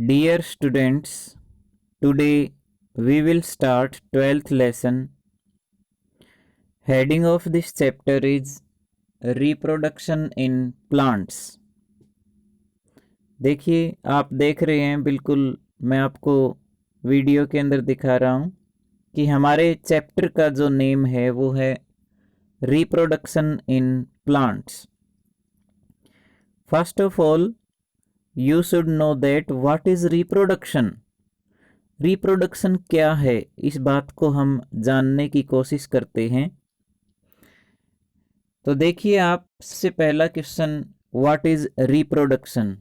Dear students, today we will start 12th lesson. Heading of this chapter is Reproduction in Plants. देखिए, आप देख रहे हैं, बिल्कुल मैं आपको वीडियो के अंदर दिखा रहा हूं कि हमारे चैप्टर का जो नेम है वो है reproduction in plants. First of all, you should know that what is reproduction. Reproduction क्या है, इस बात को हम जानने की कोशिश करते हैं. तो देखिए, आप सबसे पहला question, what is reproduction.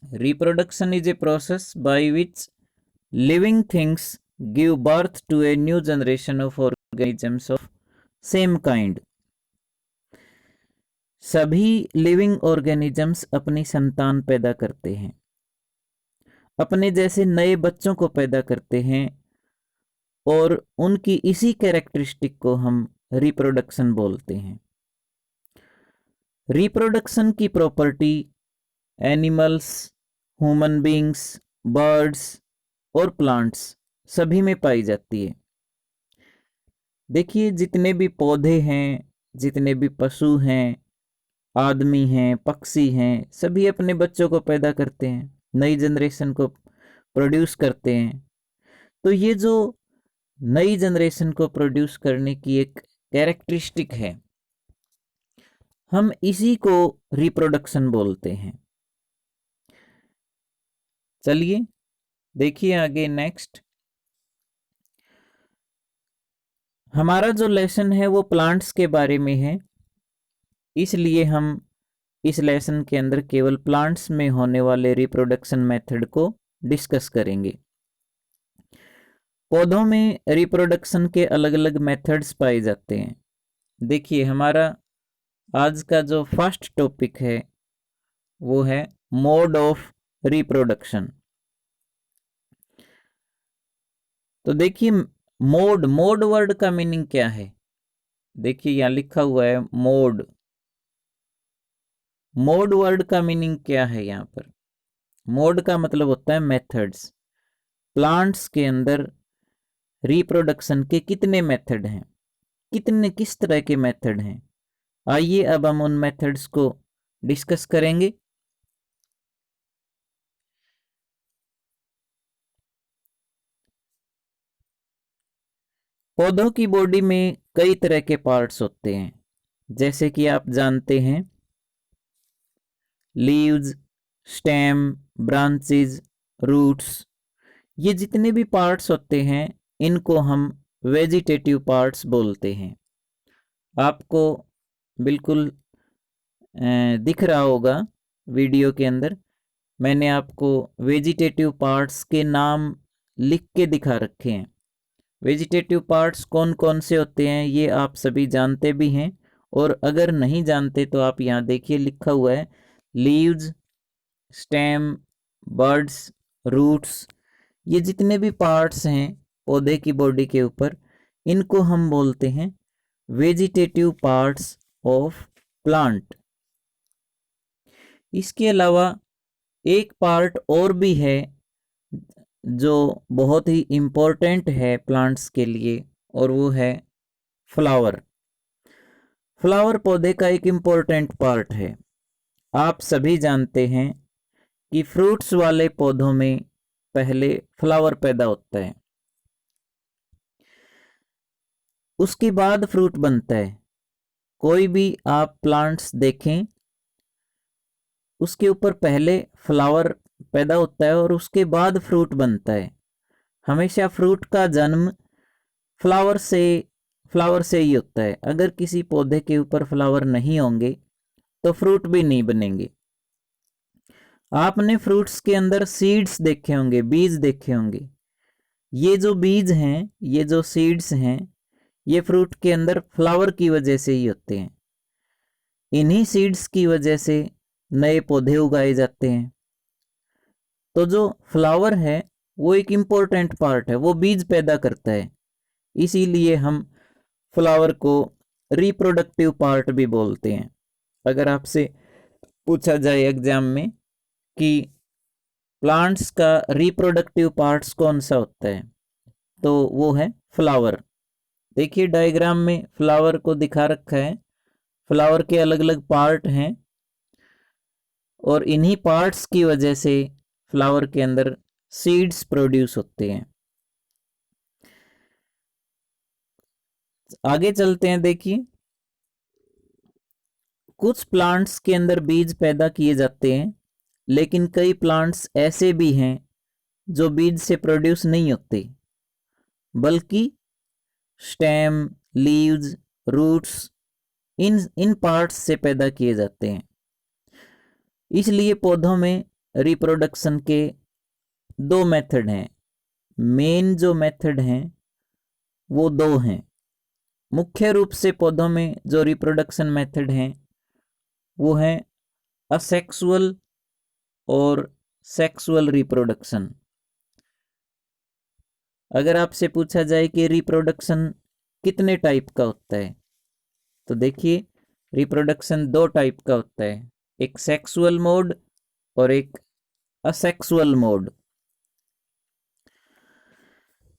Reproduction is a process by which living things give birth to a new generation of organisms of same kind. सभी लिविंग ऑर्गेनिजम्स अपनी संतान पैदा करते हैं, अपने जैसे नए बच्चों को पैदा करते हैं, और उनकी इसी कैरेक्टरिस्टिक को हम रिप्रोडक्शन बोलते हैं. रिप्रोडक्शन की property animals, human beings, birds और प्लांट्स सभी में पाई जाती है. देखिए, जितने भी पौधे हैं, जितने भी पशु हैं, आदमी हैं, पक्षी हैं, सभी अपने बच्चों को पैदा करते हैं, नई जनरेशन को प्रोड्यूस करते हैं. तो ये जो नई जनरेशन को प्रोड्यूस करने की एक कैरेक्टरिस्टिक है, हम इसी को रिप्रोडक्शन बोलते हैं. चलिए देखिए आगे. नेक्स्ट, हमारा जो लेसन है वो प्लांट्स के बारे में है, इसलिए हम इस लेसन के अंदर केवल प्लांट्स में होने वाले रिप्रोडक्शन मेथड को डिस्कस करेंगे. पौधों में रिप्रोडक्शन के अलग अलग मेथड्स पाए जाते हैं. देखिए, हमारा आज का जो फर्स्ट टॉपिक है वो है मोड ऑफ रिप्रोडक्शन. तो देखिए, मोड वर्ड का मीनिंग क्या है. देखिए, यहां लिखा हुआ है मोड. मोड वर्ड का मीनिंग क्या है. यहाँ पर मोड का मतलब होता है मेथड्स. प्लांट्स के अंदर रिप्रोडक्शन के कितने मेथड हैं, किस तरह के मेथड हैं. आइए अब हम उन मेथड्स को डिस्कस करेंगे. पौधों की बॉडी में कई तरह के पार्ट्स होते हैं, जैसे कि आप जानते हैं लीव्स, स्टेम, ब्रांचेस, रूट्स. ये जितने भी पार्ट्स होते हैं इनको हम वेजिटेटिव पार्ट्स बोलते हैं. आपको बिल्कुल दिख रहा होगा वीडियो के अंदर, मैंने आपको वेजिटेटिव पार्ट्स के नाम लिख के दिखा रखे हैं. वेजिटेटिव पार्ट्स कौन कौन से होते हैं ये आप सभी जानते भी हैं, और अगर नहीं जानते तो आप यहाँ देखिए, लिखा हुआ है लीव्स, स्टेम, बर्ड्स, रूट्स. ये जितने भी पार्ट्स हैं पौधे की बॉडी के ऊपर, इनको हम बोलते हैं वेजिटेटिव पार्ट्स ऑफ प्लांट. इसके अलावा एक पार्ट और भी है जो बहुत ही इम्पोर्टेंट है प्लांट्स के लिए, और वो है फ्लावर. फ्लावर पौधे का एक इम्पोर्टेंट पार्ट है. आप सभी जानते हैं कि फ्रूट्स वाले पौधों में पहले फ्लावर पैदा होता है, उसके बाद फ्रूट बनता है. कोई भी आप प्लांट्स देखें, उसके ऊपर पहले फ्लावर पैदा होता है और उसके बाद फ्रूट बनता है. हमेशा फ्रूट का जन्म फ्लावर से ही होता है. अगर किसी पौधे के ऊपर फ्लावर नहीं होंगे तो फ्रूट भी नहीं बनेंगे. आपने फ्रूट्स के अंदर सीड्स देखे होंगे, बीज देखे होंगे. ये जो बीज हैं, ये जो सीड्स हैं, ये फ्रूट के अंदर फ्लावर की वजह से ही होते हैं. इन्हीं सीड्स की वजह से नए पौधे उगाए जाते हैं. तो जो फ्लावर है वो एक इम्पोर्टेंट पार्ट है, वो बीज पैदा करता है. इसीलिए हम फ्लावर को रिप्रोडक्टिव पार्ट भी बोलते हैं. अगर आपसे पूछा जाए एग्जाम में कि प्लांट्स का रिप्रोडक्टिव पार्ट्स कौन सा होता है, तो वो है फ्लावर। देखिए डायग्राम में फ्लावर को दिखा रखा है। फ्लावर के अलग अलग पार्ट हैं और इन्हीं पार्ट्स की वजह से फ्लावर के अंदर सीड्स प्रोड्यूस होते हैं। आगे चलते हैं। देखिए कुछ प्लांट्स के अंदर बीज पैदा किए जाते हैं, लेकिन कई प्लांट्स ऐसे भी हैं जो बीज से प्रोड्यूस नहीं होते, बल्कि stem, leaves, roots in parts से पैदा किए जाते हैं। इसलिए पौधों में रिप्रोडक्शन के दो मेथड हैं। मेन जो मेथड हैं वो दो हैं। मुख्य रूप से पौधों में जो रिप्रोडक्शन मेथड हैं वो है असेक्सुअल और सेक्सुअल रिप्रोडक्शन। अगर आपसे पूछा जाए कि रिप्रोडक्शन कितने टाइप का होता है, तो देखिए रिप्रोडक्शन दो टाइप का होता है, एक सेक्सुअल मोड और एक असेक्सुअल मोड।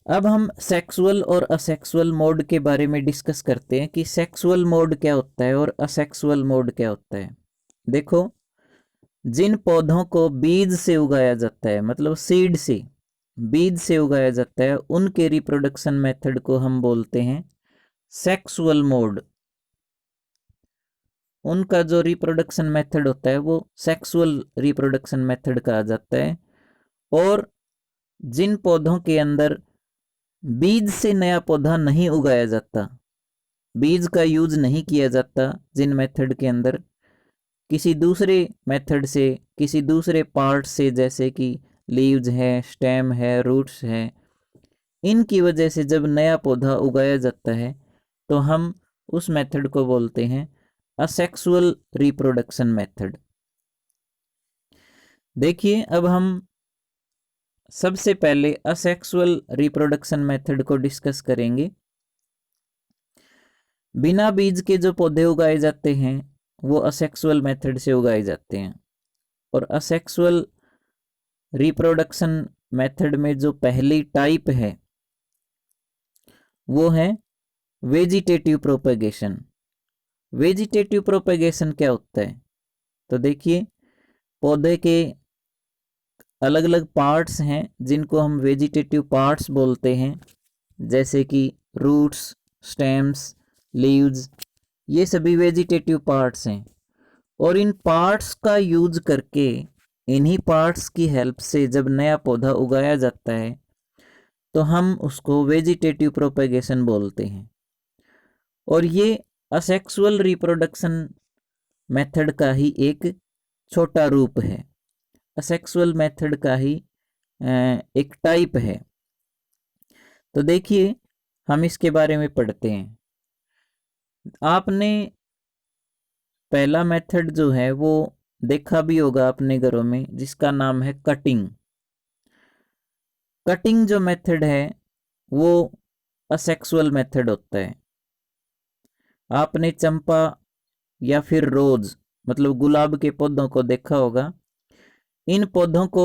अब हम सेक्सुअल और असेक्सुअल मोड के बारे में डिस्कस करते हैं कि सेक्सुअल मोड क्या होता है और असेक्सुअल मोड क्या होता है। देखो, जिन पौधों को बीज से उगाया जाता है, मतलब सीड से, बीज से उगाया जाता है, उनके रिप्रोडक्शन मेथड को हम बोलते हैं सेक्सुअल मोड। उनका जो रिप्रोडक्शन मेथड होता है वो सेक्सुअल रिप्रोडक्शन मेथड कहा जाता है। और जिन पौधों के अंदर बीज से नया पौधा नहीं उगाया जाता, बीज का यूज नहीं किया जाता, जिन मेथड के अंदर किसी दूसरे मेथड से, किसी दूसरे पार्ट से, जैसे कि लीव्स है, स्टेम है, रूट्स है, इनकी वजह से जब नया पौधा उगाया जाता है तो हम उस मेथड को बोलते हैं असेक्सुअल रिप्रोडक्शन मेथड। देखिए अब हम सबसे पहले असेक्सुअल रिप्रोडक्शन मेथड को डिस्कस करेंगे। बिना बीज के जो पौधे उगाए जाते हैं वो असेक्सुअल मेथड से उगाए जाते हैं। और असेक्सुअल रिप्रोडक्शन मेथड में जो पहली टाइप है वो है वेजिटेटिव प्रोपेगेशन। वेजिटेटिव प्रोपेगेशन क्या होता है, तो देखिए पौधे के अलग अलग पार्ट्स हैं जिनको हम वेजिटेटिव पार्ट्स बोलते हैं, जैसे कि रूट्स, स्टेम्स, लीव्स, ये सभी वेजिटेटिव पार्ट्स हैं। और इन पार्ट्स का यूज करके, इन्हीं पार्ट्स की हेल्प से जब नया पौधा उगाया जाता है तो हम उसको वेजिटेटिव प्रोपेगेशन बोलते हैं। और ये असेक्सुअल रिप्रोडक्शन मेथड का ही एक छोटा रूप है, असेक्सुअल मेथड का ही एक टाइप है। तो देखिए हम इसके बारे में पढ़ते हैं। आपने पहला मेथड जो है वो देखा भी होगा अपने घरों में, जिसका नाम है कटिंग। कटिंग जो मेथड है वो असेक्सुअल मेथड होता है। आपने चंपा या फिर रोज, मतलब गुलाब के पौधों को देखा होगा। इन पौधों को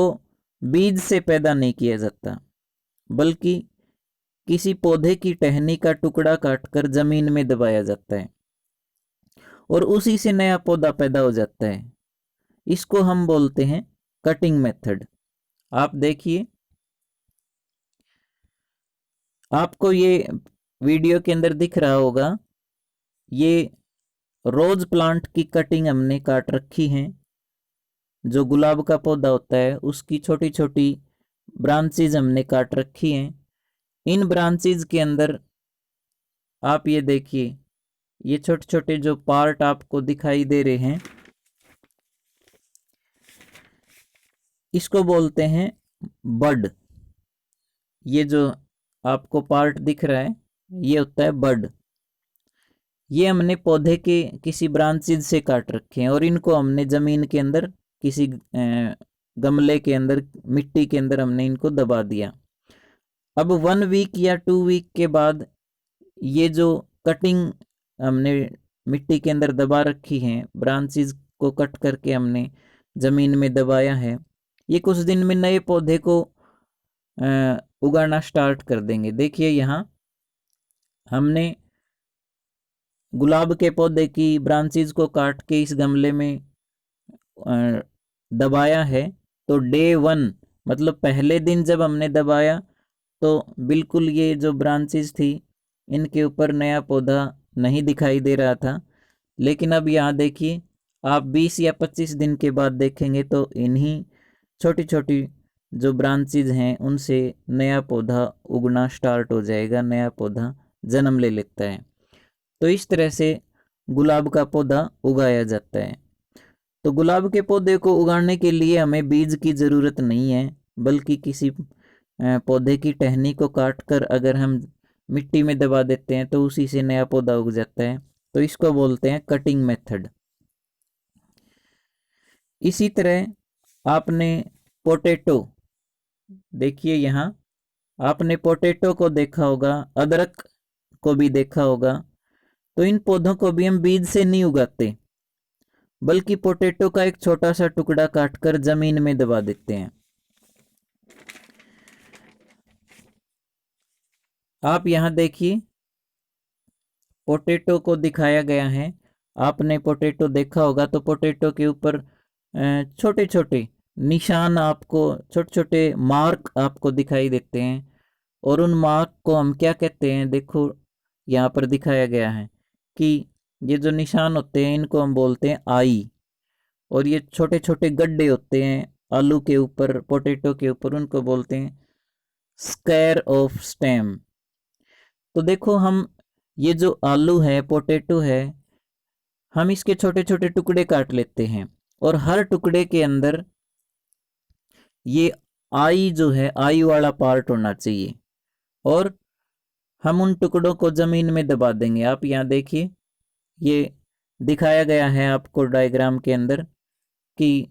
बीज से पैदा नहीं किया जाता, बल्कि किसी पौधे की टहनी का टुकड़ा काटकर जमीन में दबाया जाता है और उसी से नया पौधा पैदा हो जाता है। इसको हम बोलते हैं कटिंग मेथड। आप देखिए, आपको ये वीडियो के अंदर दिख रहा होगा, ये रोज प्लांट की कटिंग हमने काट रखी है। जो गुलाब का पौधा होता है उसकी छोटी छोटी ब्रांचेज हमने काट रखी हैं। इन ब्रांचेज के अंदर आप ये देखिए, ये छोटे छोटे जो पार्ट आपको दिखाई दे रहे हैं, इसको बोलते हैं बड। ये जो आपको पार्ट दिख रहा है ये होता है बड। ये हमने पौधे के किसी ब्रांचेज से काट रखे हैं और इनको हमने जमीन के अंदर किसी गमले के अंदर, मिट्टी के अंदर हमने इनको दबा दिया। अब 1 वीक या 2 वीक के बाद ये जो कटिंग हमने मिट्टी के अंदर दबा रखी है, ब्रांचेज को कट करके हमने जमीन में दबाया है, ये कुछ दिन में नए पौधे को उगाना स्टार्ट कर देंगे। देखिए यहाँ हमने गुलाब के पौधे की ब्रांचेज को काट के इस गमले में दबाया है। तो डे 1 मतलब पहले दिन जब हमने दबाया तो बिल्कुल ये जो ब्रांचेज थी इनके ऊपर नया पौधा नहीं दिखाई दे रहा था। लेकिन अब यहाँ देखिए आप 20 या 25 दिन के बाद देखेंगे तो इन्हीं छोटी छोटी जो ब्रांचेज हैं उनसे नया पौधा उगना स्टार्ट हो जाएगा, नया पौधा जन्म ले लेता है। तो इस तरह से गुलाब का पौधा उगाया जाता है। तो गुलाब के पौधे को उगाने के लिए हमें बीज की ज़रूरत नहीं है, बल्कि किसी पौधे की टहनी को काट कर अगर हम मिट्टी में दबा देते हैं तो उसी से नया पौधा उग जाता है। तो इसको बोलते हैं कटिंग मेथड। इसी तरह आपने पोटैटो, देखिए यहाँ आपने पोटैटो को देखा होगा, अदरक को भी देखा होगा। तो इन पौधों को भी हम बीज से नहीं उगाते, बल्कि पोटैटो का एक छोटा सा टुकड़ा काटकर जमीन में दबा देते हैं। आप यहाँ देखिए पोटैटो को दिखाया गया है। आपने पोटैटो देखा होगा तो पोटैटो के ऊपर छोटे छोटे निशान, आपको छोटे छोटे मार्क आपको दिखाई देते हैं। और उन मार्क को हम क्या कहते हैं, देखो यहाँ पर दिखाया गया है कि ये जो निशान होते हैं इनको हम बोलते हैं आई। और ये छोटे छोटे गड्ढे होते हैं आलू के ऊपर, पोटैटो के ऊपर, उनको बोलते हैं स्क्वायर ऑफ स्टेम। तो देखो हम ये जो आलू है, पोटैटो है, हम इसके छोटे छोटे टुकड़े काट लेते हैं और हर टुकड़े के अंदर ये आई जो है, आई वाला पार्ट होना चाहिए। और हम उन टुकड़ों को जमीन में दबा देंगे। आप यहाँ देखिए ये दिखाया गया है आपको डायग्राम के अंदर कि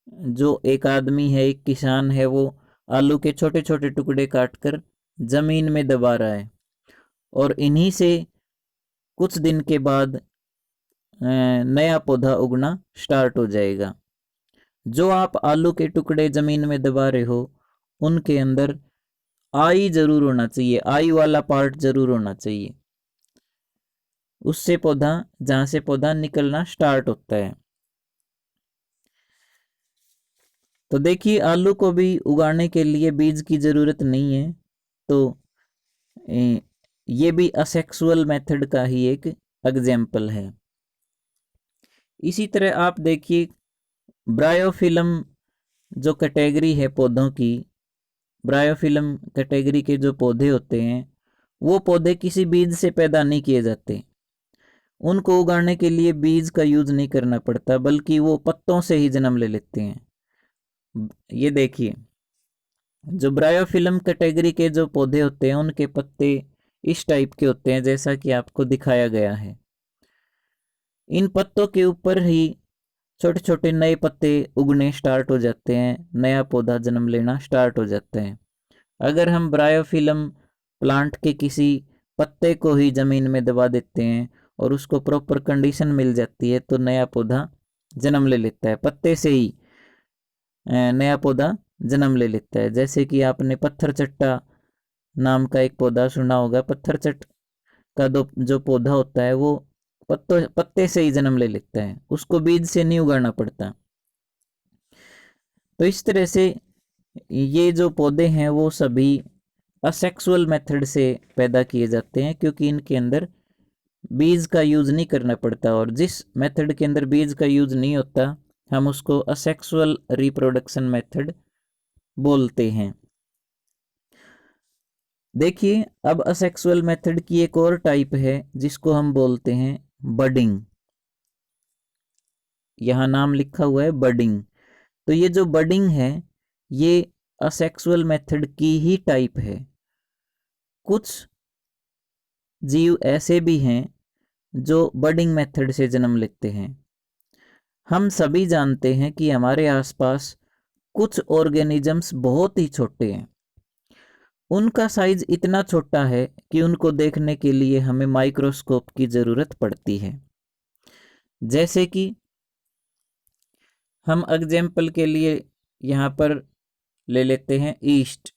जो एक आदमी है, एक किसान है, वो आलू के छोटे छोटे टुकड़े काटकर जमीन में दबा रहा है। और इन्हीं से कुछ दिन के बाद नया पौधा उगना स्टार्ट हो जाएगा। जो आप आलू के टुकड़े जमीन में दबा रहे हो उनके अंदर आई जरूर होना चाहिए, आई वाला पार्ट जरूर होना चाहिए। उससे पौधा, जहां से पौधा निकलना स्टार्ट होता है। तो देखिए आलू को भी उगाने के लिए बीज की जरूरत नहीं है। तो ये भी असेक्सुअल मेथड का ही एक एग्जाम्पल है। इसी तरह आप देखिए ब्रायोफिलम जो कैटेगरी है पौधों की, ब्रायोफिलम कैटेगरी के जो पौधे होते हैं वो पौधे किसी बीज से पैदा नहीं किए जाते। उनको उगाने के लिए बीज का यूज नहीं करना पड़ता, बल्कि वो पत्तों से ही जन्म ले लेते हैं। ये देखिए जो ब्रायोफिलम कैटेगरी के जो पौधे होते हैं उनके पत्ते इस टाइप के होते हैं जैसा कि आपको दिखाया गया है। इन पत्तों के ऊपर ही छोटे छोटे नए पत्ते उगने स्टार्ट हो जाते हैं, नया पौधा जन्म लेना स्टार्ट हो जाता है। अगर हम ब्रायोफिलम प्लांट के किसी पत्ते को ही जमीन में दबा देते हैं और उसको प्रॉपर कंडीशन मिल जाती है तो नया पौधा जन्म ले लेता है, पत्ते से ही नया पौधा जन्म ले लेता है। जैसे कि आपने पत्थर चट्टा नाम का एक पौधा सुना होगा। पत्थर चट का जो पौधा होता है वो पत्ते से ही जन्म ले लेता है, उसको बीज से नहीं उगाना पड़ता। तो इस तरह से ये जो पौधे हैं वो सभी असेक्सुअल मेथड से पैदा किए जाते हैं, क्योंकि इनके अंदर बीज का यूज नहीं करना पड़ता। और जिस मेथड के अंदर बीज का यूज नहीं होता हम उसको असेक्सुअल रिप्रोडक्शन मेथड बोलते हैं। देखिए अब असेक्सुअल मेथड की एक और टाइप है जिसको हम बोलते हैं बडिंग। यहाँ नाम लिखा हुआ है बडिंग। तो ये जो बडिंग है ये असेक्सुअल मेथड की ही टाइप है। कुछ जीव ऐसे भी हैं जो बडिंग मेथड से जन्म लेते हैं। हम सभी जानते हैं कि हमारे आसपास कुछ ऑर्गेनिजम्स बहुत ही छोटे हैं। उनका साइज इतना छोटा है कि उनको देखने के लिए हमें माइक्रोस्कोप की जरूरत पड़ती है। जैसे कि हम एग्जाम्पल के लिए यहाँ पर ले लेते हैं ईस्ट।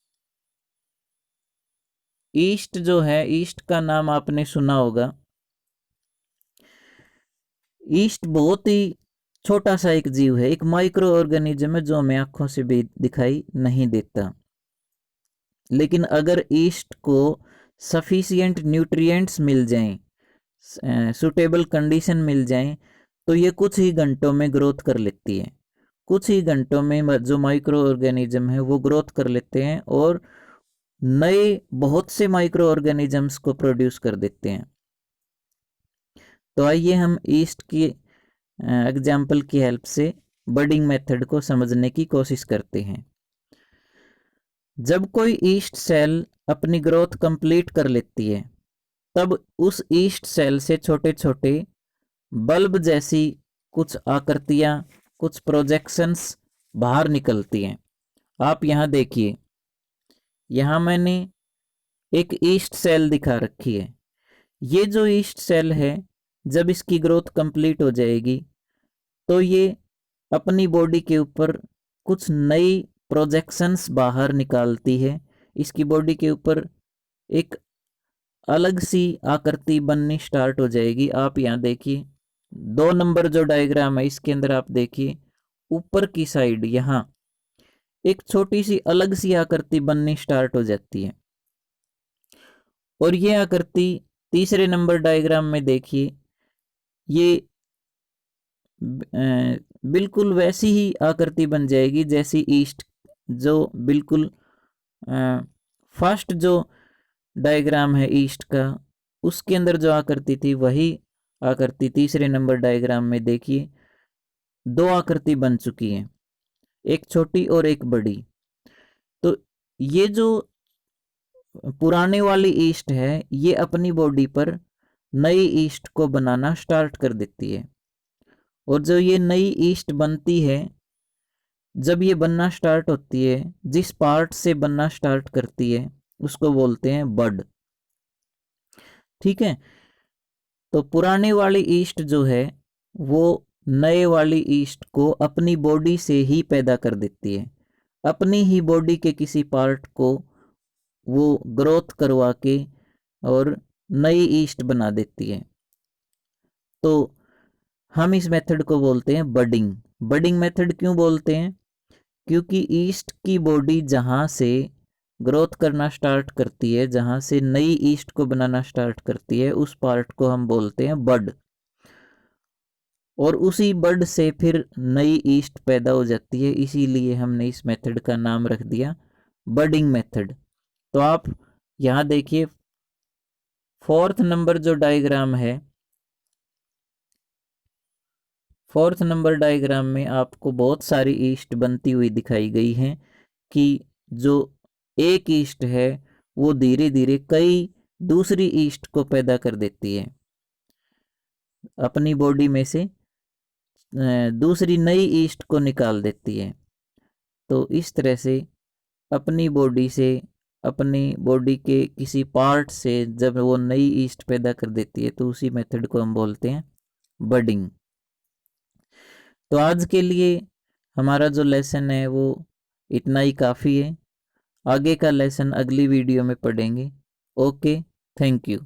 ईस्ट जो है, ईस्ट का नाम आपने सुना होगा। ईस्ट बहुत ही छोटा सा एक जीव है, एक माइक्रो ऑर्गेनिज्म है जो हमें आंखों से भी दिखाई नहीं देता। लेकिन अगर ईस्ट को सफिशिएंट न्यूट्रिएंट्स मिल जाएं, सुटेबल कंडीशन मिल जाएं, तो ये कुछ ही घंटों में ग्रोथ कर लेती है। कुछ ही घंटों में जो माइक्रो ऑर्गेनिज्म है वो ग्रोथ कर लेते हैं और नए बहुत से माइक्रो ऑर्गेनिजम्स को प्रोड्यूस कर देते हैं। तो आइए हम ईस्ट की एग्जाम्पल की हेल्प से बडिंग मेथड को समझने की कोशिश करते हैं। जब कोई ईस्ट सेल अपनी ग्रोथ कंप्लीट कर लेती है, तब उस ईस्ट सेल से छोटे छोटे बल्ब जैसी कुछ आकृतियां, कुछ प्रोजेक्शंस बाहर निकलती हैं। आप यहाँ देखिए, यहाँ मैंने एक ईस्ट सेल दिखा रखी है। ये जो ईस्ट सेल है, जब इसकी ग्रोथ कंप्लीट हो जाएगी तो ये अपनी बॉडी के ऊपर कुछ नई प्रोजेक्शंस बाहर निकालती है। इसकी बॉडी के ऊपर एक अलग सी आकृति बननी स्टार्ट हो जाएगी। आप यहाँ देखिए 2 नंबर जो डायग्राम है इसके अंदर आप देखिए, ऊपर की साइड यहाँ एक छोटी सी अलग सी आकृति बननी स्टार्ट हो जाती है। और ये आकृति तीसरे नंबर डायग्राम में देखिए, ये बिल्कुल वैसी ही आकृति बन जाएगी जैसी ईस्ट, जो बिल्कुल फर्स्ट जो डायग्राम है ईस्ट का, उसके अंदर जो आकृति थी वही आकृति तीसरे नंबर डायग्राम में देखिए 2 आकृति बन चुकी है, एक छोटी और एक बड़ी। तो ये जो पुराने वाली ईस्ट है, ये अपनी बॉडी पर नई ईस्ट को बनाना स्टार्ट कर देती है। और जो ये नई ईस्ट बनती है, जब ये बनना स्टार्ट होती है, जिस पार्ट से बनना स्टार्ट करती है उसको बोलते हैं बड। ठीक है, तो पुराने वाली ईस्ट जो है वो नए वाली ईस्ट को अपनी बॉडी से ही पैदा कर देती है। अपनी ही बॉडी के किसी पार्ट को वो ग्रोथ करवा के और नई ईस्ट बना देती है। तो हम इस मेथड को बोलते हैं बडिंग। बडिंग मेथड क्यों बोलते हैं? क्योंकि ईस्ट की बॉडी जहाँ से ग्रोथ करना स्टार्ट करती है, जहाँ से नई ईस्ट को बनाना स्टार्ट करती है, उस पार्ट को हम बोलते हैं बड। और उसी बड से फिर नई ईस्ट पैदा हो जाती है, इसीलिए हमने इस मेथड का नाम रख दिया बडिंग मेथड। तो आप यहाँ देखिए 4th नंबर जो डायग्राम है, 4th नंबर डायग्राम में आपको बहुत सारी ईस्ट बनती हुई दिखाई गई हैं कि जो एक ईस्ट है वो धीरे धीरे कई दूसरी ईस्ट को पैदा कर देती है, अपनी बॉडी में से दूसरी नई ईस्ट को निकाल देती है। तो इस तरह से अपनी बॉडी से, अपनी बॉडी के किसी पार्ट से जब वो नई ईस्ट पैदा कर देती है, तो उसी मेथड को हम बोलते हैं बडिंग। तो आज के लिए हमारा जो लेसन है वो इतना ही काफ़ी है। आगे का लेसन अगली वीडियो में पढ़ेंगे। Okay, thank you.